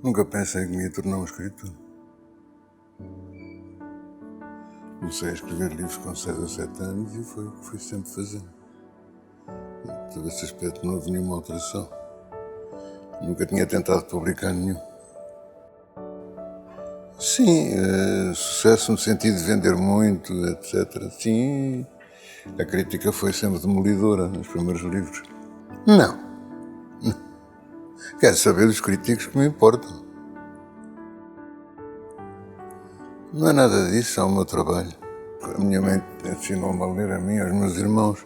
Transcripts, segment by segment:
Nunca pensei que me ia tornar um escritor. Comecei a escrever livros com 6 ou 7 anos e foi o que fui sempre fazendo. Teve esse aspecto, não houve nenhuma alteração. Nunca tinha tentado publicar nenhum. Sim, sucesso no sentido de vender muito, etc. Sim, a crítica foi sempre demolidora nos primeiros livros. Não. Quero saber dos críticos que me importam. Não é nada disso, é o meu trabalho. A minha mãe ensinou-me a ler a mim e aos meus irmãos.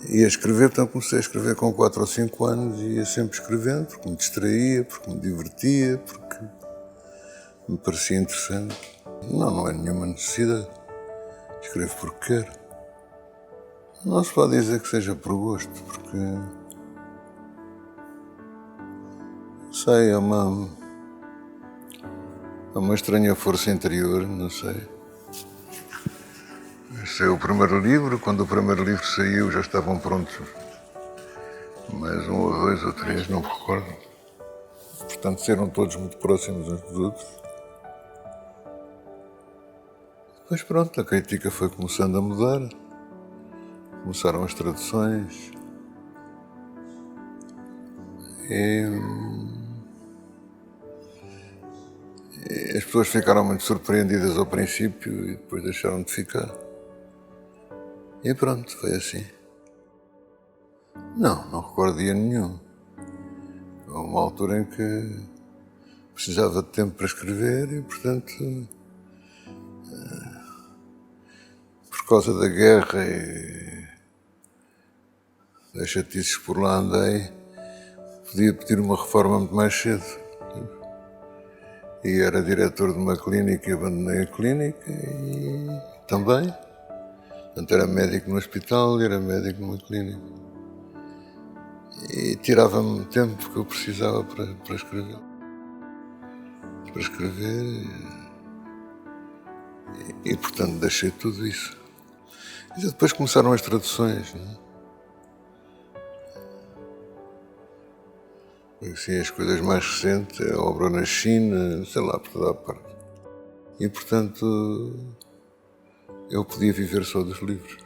E a escrever, então comecei a escrever com 4 ou 5 anos e ia sempre escrevendo, porque me distraía, porque me divertia, porque me parecia interessante. Não é nenhuma necessidade. Escrevo porque quero. Não se pode dizer que seja por gosto, porque... sei, é uma estranha força interior, não sei. Esse é o primeiro livro. Quando o primeiro livro saiu já estavam prontos mais 1 ou 2 ou 3, não me recordo. Portanto, eram todos muito próximos uns dos outros. Depois pronto, a crítica foi começando a mudar. Começaram as traduções. E as pessoas ficaram muito surpreendidas ao princípio e depois deixaram de ficar. E pronto, foi assim. Não recordo dia nenhum. Houve uma altura em que precisava de tempo para escrever e, portanto, por causa da guerra e das chatices por lá andei, podia pedir uma reforma muito mais cedo. E era diretor de uma clínica e abandonei a clínica e também. Portanto, era médico no hospital e era médico numa clínica. E tirava-me tempo que eu precisava para escrever. Para escrever e, portanto, deixei tudo isso. E depois começaram as traduções, não é? Assim, as coisas mais recentes, a obra na China, sei lá, por toda a parte. E, portanto, eu podia viver só dos livros.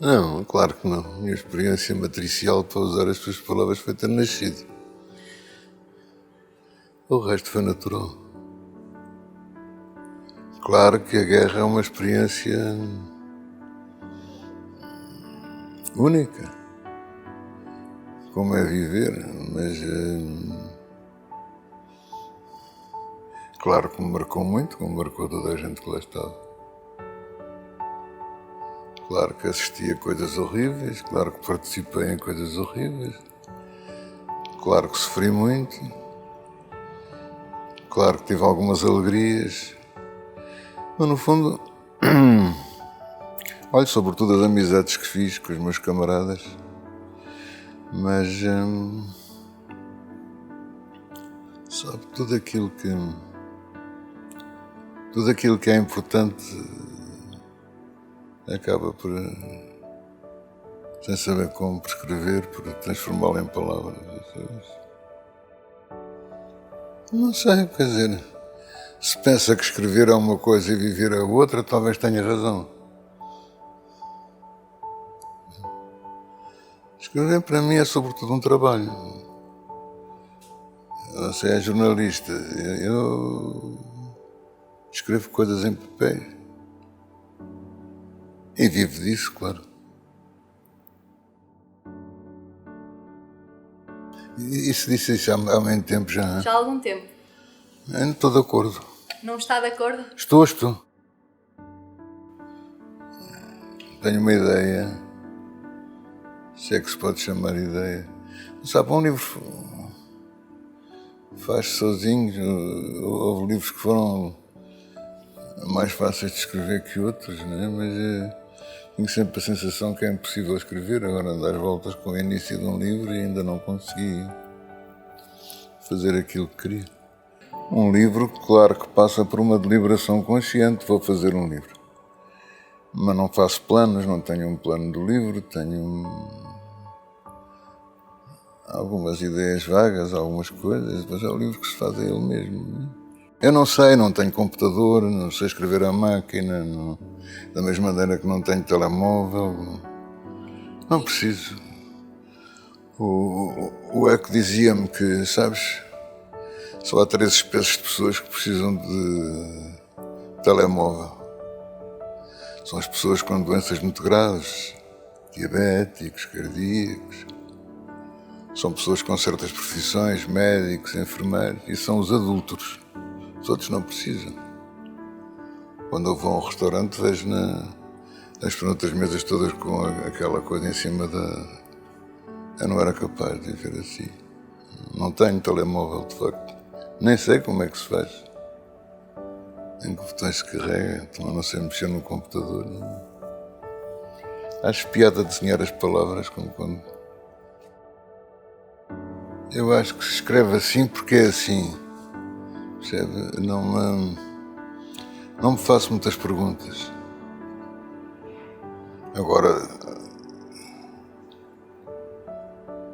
Não, claro que não. A minha experiência matricial, para usar as tuas palavras, foi ter nascido. O resto foi natural. Claro que a guerra é uma experiência única. Como é viver, mas claro que me marcou muito, como marcou toda a gente que lá estava. Claro que assisti a coisas horríveis, claro que participei em coisas horríveis, claro que sofri muito, claro que tive algumas alegrias, mas no fundo, olha, sobretudo as amizades que fiz com os meus camaradas, mas sabe, tudo aquilo que é importante acaba por, sem saber como, por escrever, por transformá-lo em palavras. Não sei, quer dizer, se pensa que escrever é uma coisa e viver é outra, talvez tenha razão. Escrever para mim é sobretudo um trabalho. Você é jornalista, eu escrevo coisas em papel. E vivo disso, claro. Isso disse isso há muito tempo já. Já há algum tempo. Eu não estou de acordo. Não está de acordo? Estou. Tenho uma ideia. Se é que se pode chamar ideia. Sabe, um livro faz-se sozinho. Houve livros que foram mais fáceis de escrever que outros, não é? Mas tenho sempre a sensação que é impossível escrever. Agora ando às voltas com o início de um livro e ainda não consegui fazer aquilo que queria. Um livro, claro que passa por uma deliberação consciente. Vou fazer um livro. Mas não faço planos, não tenho um plano do livro, tenho algumas ideias vagas, algumas coisas, mas é o livro que se faz a ele mesmo. Não é? Eu não sei, não tenho computador, não sei escrever à máquina, não, da mesma maneira que não tenho telemóvel. Não preciso. O Eco dizia-me que, sabes, só há 3 espécies de pessoas que precisam de telemóvel. São as pessoas com doenças muito graves, diabéticos, cardíacos. São pessoas com certas profissões, médicos, enfermeiros, e são os adúlteros. Os outros não precisam. Quando eu vou a um restaurante, vejo nas outras mesas todas com aquela coisa em cima da... Eu não era capaz de ver assim. Não tenho telemóvel, de facto. Nem sei como é que se faz. Em que botões se carrega, então não sei mexer no computador. Não. Acho piada desenhar as palavras como quando... Eu acho que se escreve assim porque é assim. Percebe? Não me faço muitas perguntas. Agora,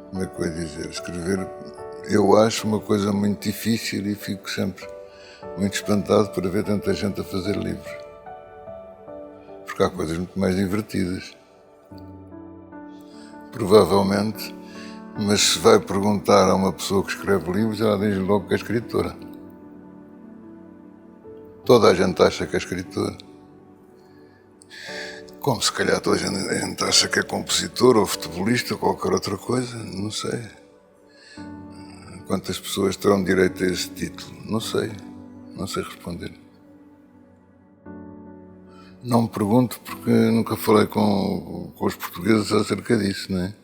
como é que eu ia dizer? Escrever, eu acho uma coisa muito difícil e fico sempre muito espantado por ver tanta gente a fazer livros. Porque há coisas muito mais divertidas. Provavelmente, mas se vai perguntar a uma pessoa que escreve livros, ela diz logo que é escritora. Toda a gente acha que é escritora. Como se calhar toda a gente acha que é compositor ou futebolista ou qualquer outra coisa, não sei. Quantas pessoas terão direito a esse título? Não sei responder. Não me pergunto porque nunca falei com os portugueses acerca disso, não é?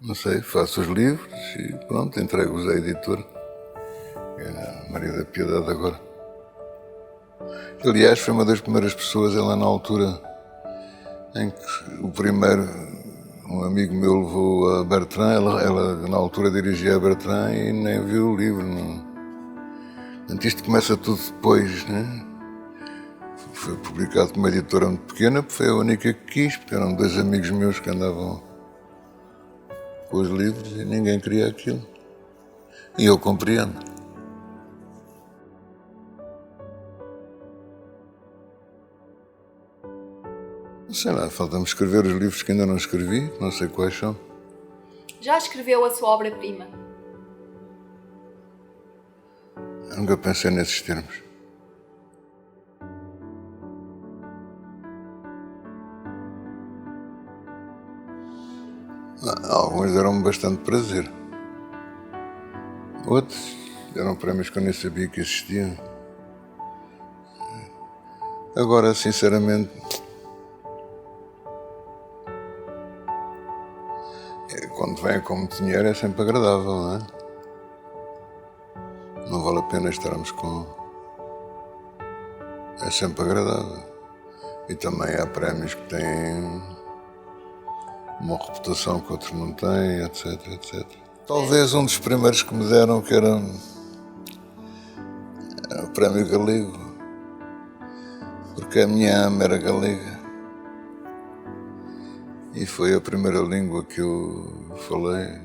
Não sei, faço os livros e pronto, entrego-os à editora. É a Maria da Piedade agora. Aliás, foi uma das primeiras pessoas, ela na altura em que o primeiro, um amigo meu levou a Bertrand, ela na altura dirigia a Bertrand e nem viu o livro. Não. Portanto, isto começa tudo depois, né? Foi publicado por uma editora muito pequena, porque foi a única que quis, porque eram 2 amigos meus que andavam com os livros e ninguém queria aquilo. E eu compreendo. Sei lá, falta-me escrever os livros que ainda não escrevi, não sei quais são. Já escreveu a sua obra-prima? Eu nunca pensei nesses termos. Alguns deram-me bastante prazer. Outros deram prémios que eu nem sabia que existiam. Agora, sinceramente, quando vem com muito dinheiro é sempre agradável, não é? Não vale a pena estarmos com... É sempre agradável. E também há prémios que têm uma reputação que outros não têm, etc, etc. Talvez um dos primeiros que me deram, que era o Prémio Galego, porque a minha ama era galega. E foi a primeira língua que eu falei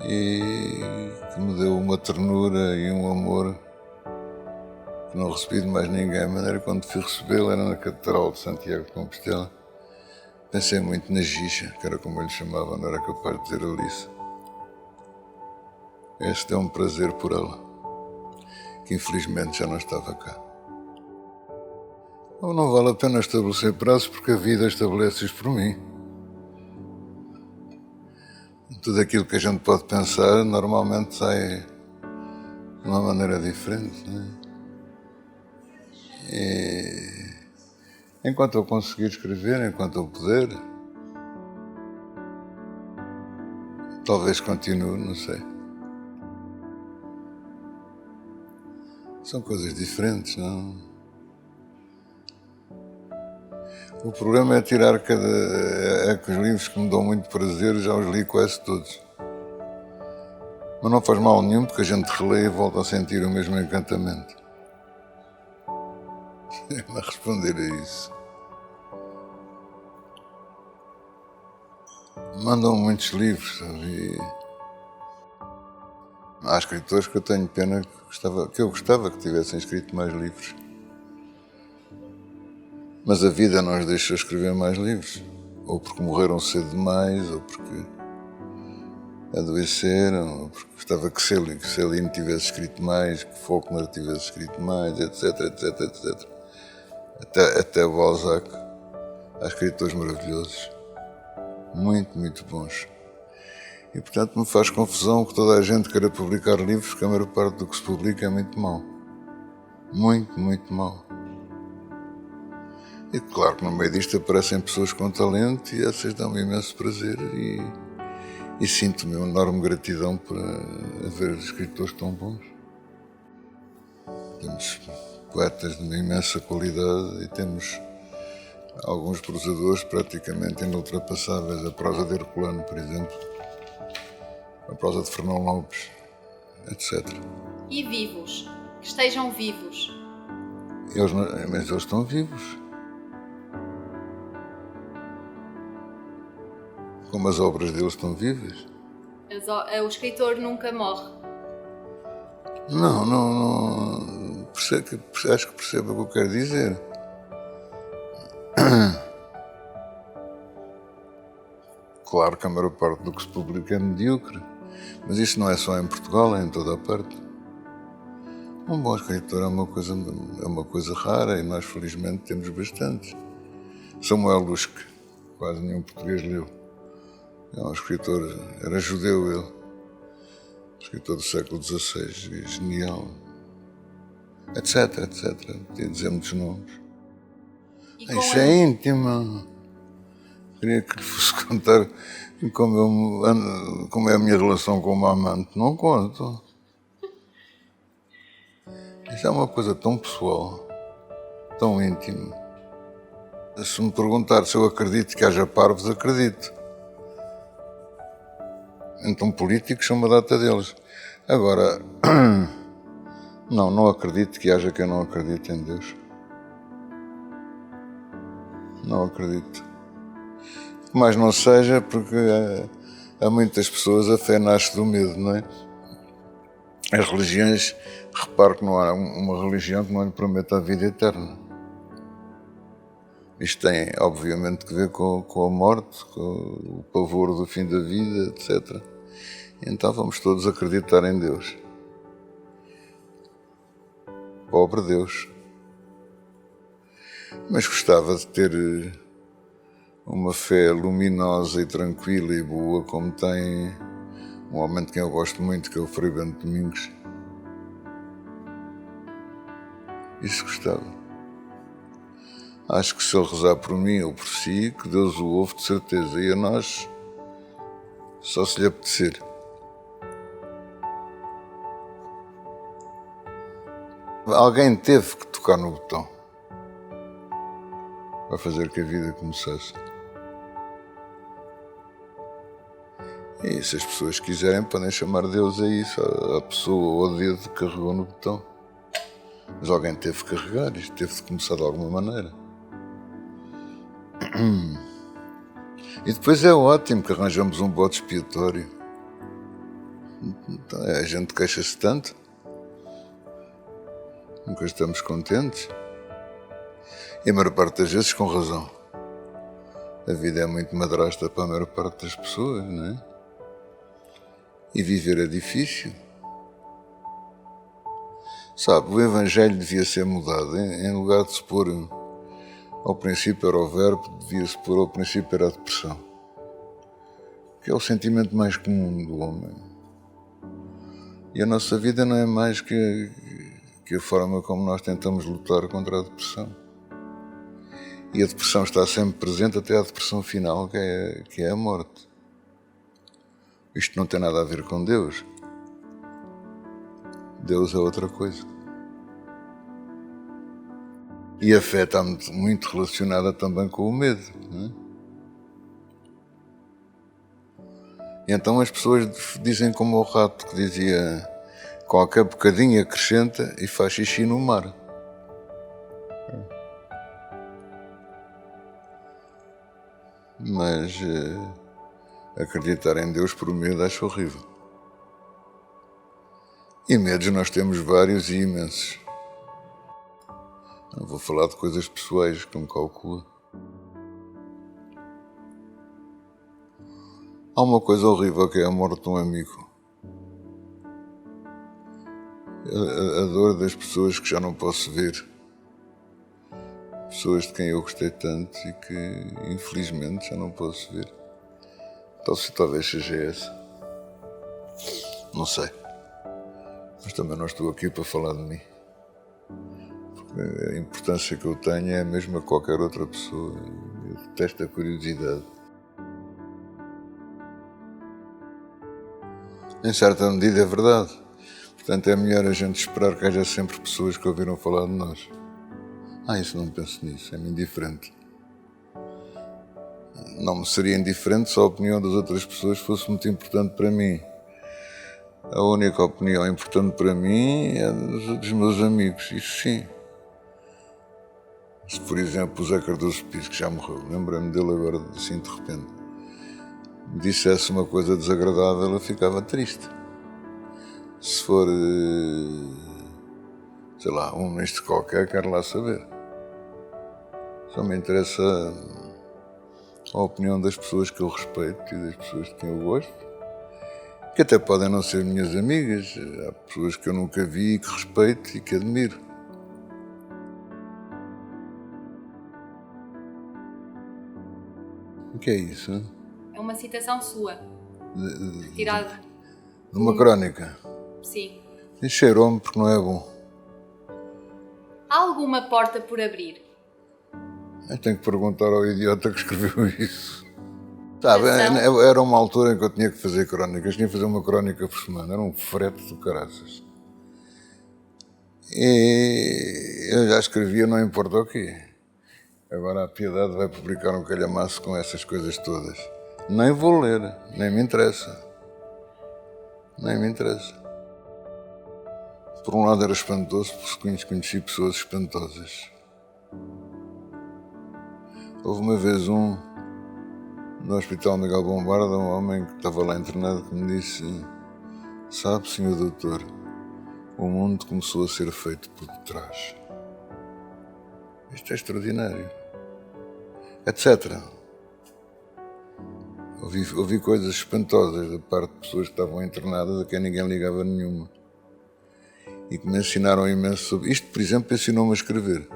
e que me deu uma ternura e um amor que não recebi de mais ninguém. A maneira quando fui recebê-lo era na Catedral de Santiago de Compostela. Pensei muito na Gicha, que era como ele chamava, não era capaz de dizer Alice. Este é um prazer por ela, que infelizmente já não estava cá. Não vale a pena estabelecer prazos porque a vida estabelece-os por mim. Tudo aquilo que a gente pode pensar normalmente sai de uma maneira diferente, não é? E enquanto eu conseguir escrever, enquanto eu puder, talvez continue, não sei. São coisas diferentes, não? O problema é tirar é que os livros que me dão muito prazer já os li quase todos. Mas não faz mal nenhum porque a gente relê e volta a sentir o mesmo encantamento. A responder a isso. Mandam muitos livros, sabe? E há escritores que eu tenho pena que eu gostava que tivessem escrito mais livros. Mas a vida não os deixa escrever mais livros. Ou porque morreram cedo demais, ou porque adoeceram, ou porque gostava que Celine tivesse escrito mais, que Faulkner tivesse escrito mais, etc, etc, etc. Até Balzac. Há escritores maravilhosos. Muito, muito bons. E, portanto, me faz confusão que toda a gente queira publicar livros, que a maior parte do que se publica é muito mau. Muito, muito mau. E claro que no meio disto aparecem pessoas com talento e essas dão-me imenso prazer e sinto-me uma enorme gratidão por haver escritores tão bons. Temos poetas de uma imensa qualidade e temos alguns prosadores praticamente inultrapassáveis. A prosa de Herculano, por exemplo, a prosa de Fernão Lopes, etc. E vivos? Que estejam vivos. Mas eles estão vivos. Como as obras deles estão vivas. O escritor nunca morre. Não. Acho que percebo o que eu quero dizer. Claro que a maior parte do que se publica é medíocre, mas isso não é só em Portugal, é em toda a parte. Um bom escritor é uma coisa rara e nós felizmente temos bastantes. Samuel Lusque, quase nenhum português leu. É um escritor, era judeu ele, escritor do século XVI, genial, etc, etc. Podia dizer muitos nomes. Isso é íntimo. Queria que lhe fosse contar como é a minha relação com uma amante. Não conto. Isso é uma coisa tão pessoal, tão íntima. Se me perguntar se eu acredito que haja parvos, acredito. Então políticos são uma data deles. Agora, não acredito que haja quem não acredite em Deus. Não acredito. Mas não seja porque há muitas pessoas, a fé nasce do medo, não é? As religiões, reparo que não há uma religião que não lhe prometa a vida eterna. Isto tem, obviamente, que ver com a morte, com o pavor do fim da vida, etc. Então vamos todos acreditar em Deus. Pobre Deus. Mas gostava de ter uma fé luminosa e tranquila e boa, como tem um homem de quem eu gosto muito, que é o Frei Bento Domingos. Isso gostava. Acho que se ele rezar por mim ou por si, que Deus o ouve de certeza. E a nós, só se lhe apetecer. Alguém teve que tocar no botão para fazer que a vida começasse. E se as pessoas quiserem, podem chamar Deus a isso, a pessoa ou o dedo que carregou no botão. Mas alguém teve que carregar, isto teve de começar de alguma maneira. E depois é ótimo que arranjamos um bode expiatório. Então, a gente queixa-se tanto. Nunca estamos contentes. E a maior parte das vezes com razão. A vida é muito madrasta para a maior parte das pessoas, não é? E viver é difícil. Sabe, o Evangelho devia ser mudado. Em lugar de se pôr ao princípio era o verbo, devia-se pôr ao princípio era a depressão. Que é o sentimento mais comum do homem. E a nossa vida não é mais que a forma como nós tentamos lutar contra a depressão. E a depressão está sempre presente até à depressão final, que é a morte. Isto não tem nada a ver com Deus. Deus é outra coisa. E a fé está muito relacionada também com o medo, não é? E então as pessoas dizem como o rato que dizia: qualquer bocadinho acrescenta e faz xixi no mar. Mas Acreditar em Deus por medo acho horrível. E medos nós temos vários e imensos. Não vou falar de coisas pessoais, como calcula. Há uma coisa horrível que é a morte de um amigo. A dor das pessoas que já não posso ver. Pessoas de quem eu gostei tanto e que, infelizmente, já não posso ver. Talvez seja essa. Não sei. Mas também não estou aqui para falar de mim. Porque a importância que eu tenho é a mesma que qualquer outra pessoa. Eu detesto a curiosidade. Em certa medida é verdade. Portanto, é melhor a gente esperar que haja sempre pessoas que ouviram falar de nós. Isso não penso nisso, é-me indiferente. Não me seria indiferente se a opinião das outras pessoas fosse muito importante para mim. A única opinião importante para mim é dos meus amigos, isso sim. Se, por exemplo, o Zé Cardoso Pires, que já morreu, lembrei-me dele agora, assim, de repente, me dissesse uma coisa desagradável, eu ficava triste. Se for, sei lá, um ministro qualquer, quero lá saber. Só me interessa a opinião das pessoas que eu respeito e das pessoas de quem eu gosto, que até podem não ser minhas amigas. Há pessoas que eu nunca vi e que respeito e que admiro. O que é isso? Hein? É uma citação sua. Retirada. De uma crónica? Sim. E cheirou-me porque não é bom. Há alguma porta por abrir? Eu tenho que perguntar ao idiota que escreveu isso. Sabe, era uma altura em que eu tinha que fazer crónicas. Tinha que fazer uma crónica por semana. Era um frete do caraças. E eu já escrevia, não importa o quê. Agora a Piedade vai publicar um calhamaço com essas coisas todas. Nem vou ler, nem me interessa. Nem me interessa. Por um lado era espantoso, porque conheci pessoas espantosas. Houve uma vez no Hospital Miguel Bombarda, um homem que estava lá internado que me disse: sabe, senhor doutor, o mundo começou a ser feito por detrás. Isto é extraordinário. Etc. Ouvi coisas espantosas da parte de pessoas que estavam internadas a quem ninguém ligava nenhuma. E que me ensinaram imenso sobre... Isto, por exemplo, ensinou-me a escrever.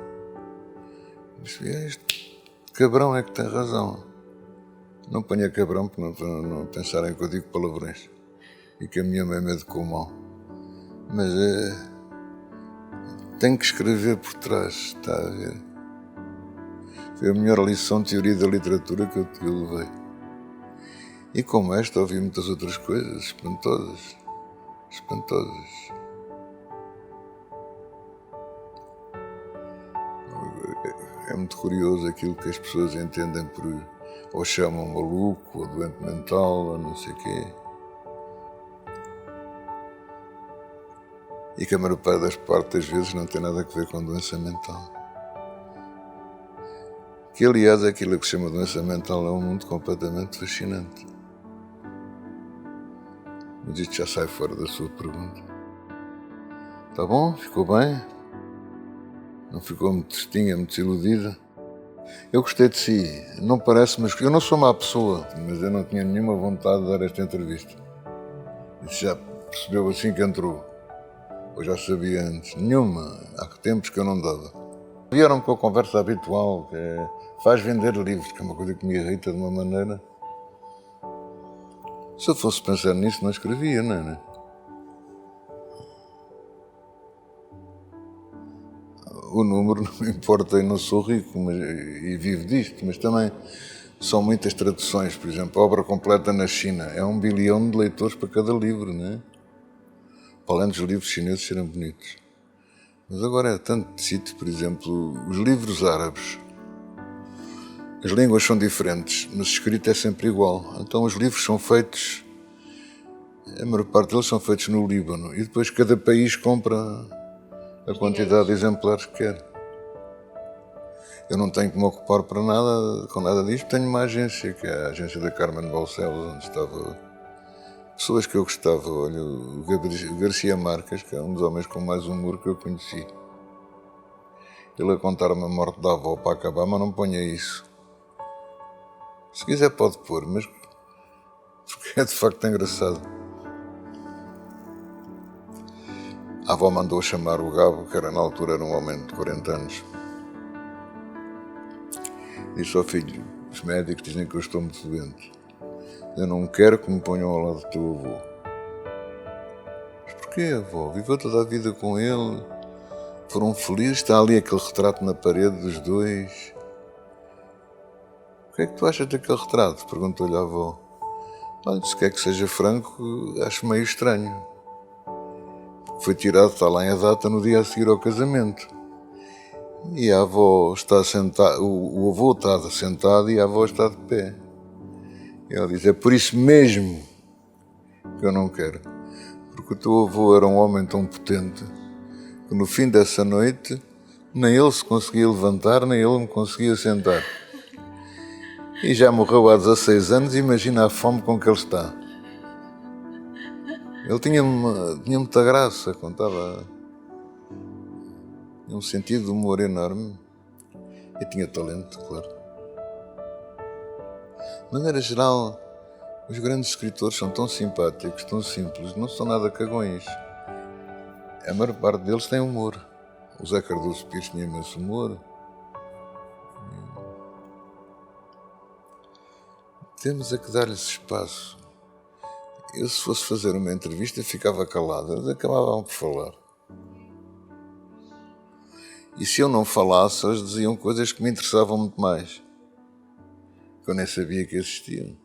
Este cabrão é que tem razão. Não ponha cabrão para não pensarem que eu digo palavrões. E que a minha mãe me educou mal. Mas tenho que escrever por trás, está a ver? Foi a melhor lição de teoria da literatura que eu levei. E como esta, ouvi muitas outras coisas espantosas. Espantosas. É muito curioso aquilo que as pessoas entendem por... ou chamam maluco, ou doente mental, ou não sei o quê. E que a maior parte das vezes não tem nada a ver com doença mental. Que, aliás, aquilo que se chama doença mental é um mundo completamente fascinante. Mas isto já sai fora da sua pergunta. Tá bom? Ficou bem? Não ficou muito tristinha, muito desiludida? Eu gostei de si, não parece, mas eu não sou má pessoa, mas eu não tinha nenhuma vontade de dar esta entrevista. Isso já percebeu assim que entrou, ou já sabia antes? Nenhuma, há tempos que eu não dava. Vieram com a conversa habitual, que é, faz vender livros, que é uma coisa que me irrita de uma maneira. Se eu fosse pensar nisso, não escrevia, não é? O número não me importa, eu não sou rico e vivo disto, mas também são muitas traduções. Por exemplo, a obra completa na China é 1 bilhão de leitores para cada livro, não é? Para além dos livros chineses serem bonitos. Mas agora é tanto de sítio, por exemplo, os livros árabes. As línguas são diferentes, mas o escrito é sempre igual. Então os livros são feitos, a maior parte deles são feitos no Líbano, e depois cada país compra a quantidade de exemplares que quer. Eu não tenho que me ocupar para nada, com nada disto. Tenho uma agência, que é a agência da Carmen Balcelos, onde estava pessoas que eu gostava. Olha, o Garcia Marques, que é um dos homens com mais humor que eu conheci. Ele a contar-me a morte da avó para acabar, mas não ponha isso. Se quiser pode pôr, mas porque é de facto engraçado. A avó mandou chamar o Gabo, que na altura era um homem de 40 anos. Disse ao filho: os médicos dizem que eu estou muito doente. Eu não quero que me ponham ao lado do teu avô. Mas porquê, avó? Viveu toda a vida com ele. Foram felizes. Está ali aquele retrato na parede dos dois. O que é que tu achas daquele retrato? Perguntou-lhe a avó. Olha, se quer que seja franco, acho meio estranho. Foi tirado, está lá em a data, no dia a seguir ao casamento. E a avó está sentada, o avô está sentado e a avó está de pé. E ela diz: é por isso mesmo que eu não quero. Porque o teu avô era um homem tão potente que no fim dessa noite nem ele se conseguia levantar, nem ele me conseguia sentar. E já morreu há 16 anos, imagina a fome com que ele está. Ele tinha muita graça, contava. Tinha um sentido de humor enorme. E tinha talento, claro. De maneira geral, os grandes escritores são tão simpáticos, tão simples, não são nada cagões. A maior parte deles tem humor. O Zé Cardoso Pires tinha imenso humor. Temos é que dar-lhes espaço. Eu, se fosse fazer uma entrevista, ficava calado. Eles acabavam por falar. E se eu não falasse, eles diziam coisas que me interessavam muito mais, que eu nem sabia que existiam.